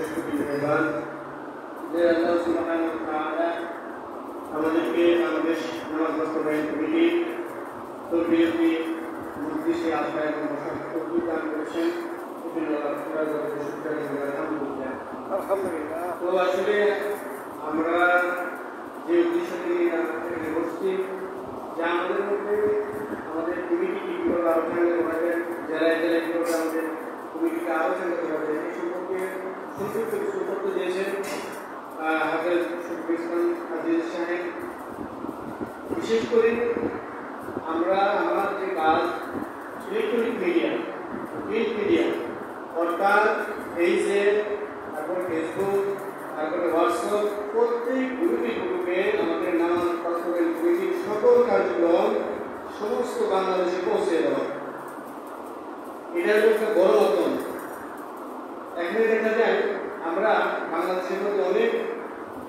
সর্বশ্রেষ্ঠ বিজয়বান যে আল্লাহ সুবহানাহু ওয়া তাআলা আমাদেরকে বাংলাদেশ নামাজ বাস্তবায়ন কমিটি তরবিয়তি মজলিসে আসা এবং বসার তৌফিক দান করেছেন। আলহামদুলিল্লাহ। তো আসলে আমরা যে উদ্দেশ্য নিয়ে এখানে বসছি যে আমাদের মধ্যে আমাদের কমিটি কীভাবে আলোচনা করা যায়, জেলায় জেলায় কীভাবে আমাদের কমিটিকে আলোচনা করা যায় এই সম্পর্কে সংক্ষিপ্ত কিছু তথ্য দিয়েছেন হাফেজ শফিকুল ইসলাম আজিজ সাহেব। বিশেষ করে আমরা আমার যে কাজ ইলেকট্রনিক মিডিয়া, প্রিন্ট মিডিয়া অর্থাৎ তারপর ফেসবুক, তারপরে হোয়াটসঅ্যাপ, প্রত্যেক গ্রুপে আমাদের নামাজ বাস্তবায়ন কমিটির সকল কার্যক্রম সমস্ত বাংলাদেশে পৌঁছে দেওয়া, এটা হলো একটা বড় অর্জন। এখানে দেখা যায় আমরা বাংলাদেশের মধ্যে অনেক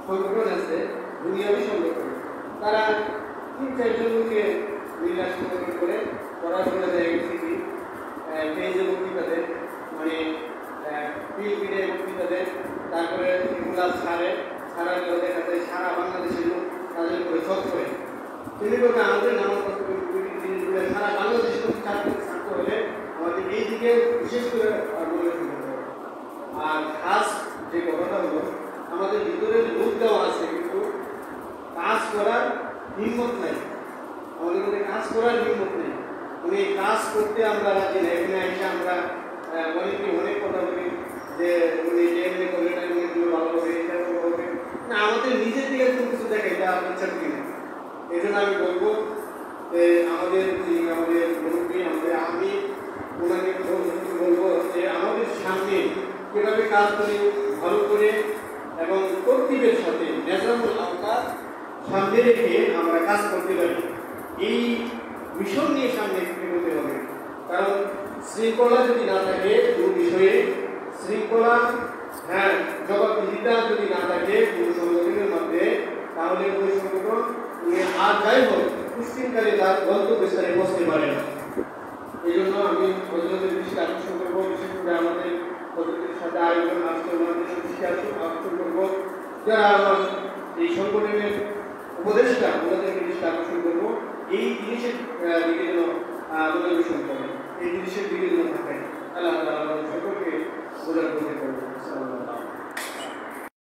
সংগঠন আছে, দুনিয়াবি সংগঠন, তারা ৩-৪ জনকে মিল্লা সংগঠন করে পড়াশোনা দেয় কি পেজে বক্তৃতা দেয়, মানে পিএইচডিতে বক্তৃতা দেয়, তারপরে এগুলা ছাড়ার পরে দেখা যায় সারা বাংলাদেশের লোক তাদের উপরে ছক করে। সেভাবে আমাদের নামাজ জিনিসগুলো সারা বাংলাদেশের ছাত্র হলে আমাদের এই দিকে বিশেষ করে মনোযোগ দিতে হবে। আর খাস যে কথাটা হলো আমাদের ভিতরে লোক দেওয়া আছে কিন্তু কাজ করার হিম্মত নাই, আমাদের মধ্যে কাজ করার হিম্মত নেই, মানে কাজ করতে আমরা রাজি না। এখানে এসে আমরা অনেকে অনেক কথা বলি যে উনি এমনি করলেন না, উনি ভালো হবে, এটা হবে না, আমাদের নিজের দিকে কোনো কিছু দেখে এটা ইচ্ছা করি না। এই জন্য আমি বলবো যে আমাদের মুরব্বী আমি ওনাকে বলবো যে আমাদের সামনে কীভাবে কাজ করি ভালো করে এবং কর্তৃত্বের সাথে নেজামুল আওতার সামনে রেখে আমরা কাজ করতে পারি, এই মিশন নিয়ে সামনে এগোতে হবে। কারণ শৃঙ্খলা যদি না থাকে কোনো বিষয়ে, শৃঙ্খলা জবাবদিহিতা যদি না থাকে কোনো সংগঠনের মধ্যে, তাহলে ওই সংগঠন আর যাই হোক পুষ্টিকারী তার গন্তব্যস্থানে পৌঁছতে পারে না। এই জন্য আমি হযরতের দৃষ্টি আকর্ষণ করবো, বিশেষ করে আমাদের হযরতের সাথে আয়োজন আজকের মানুষের দৃষ্টি আকর্ষণ করবো, যারা আমার এই সংগঠনের উপদেষ্টা ওনাদেরকে দৃষ্টি আকর্ষণ করবো, এই জিনিসের দিকে যেন মনোনিবেশন করে, এই জিনিসের দিকে যেন থাকে। আল্লাহ সকলকে বোঝার করতে করবো।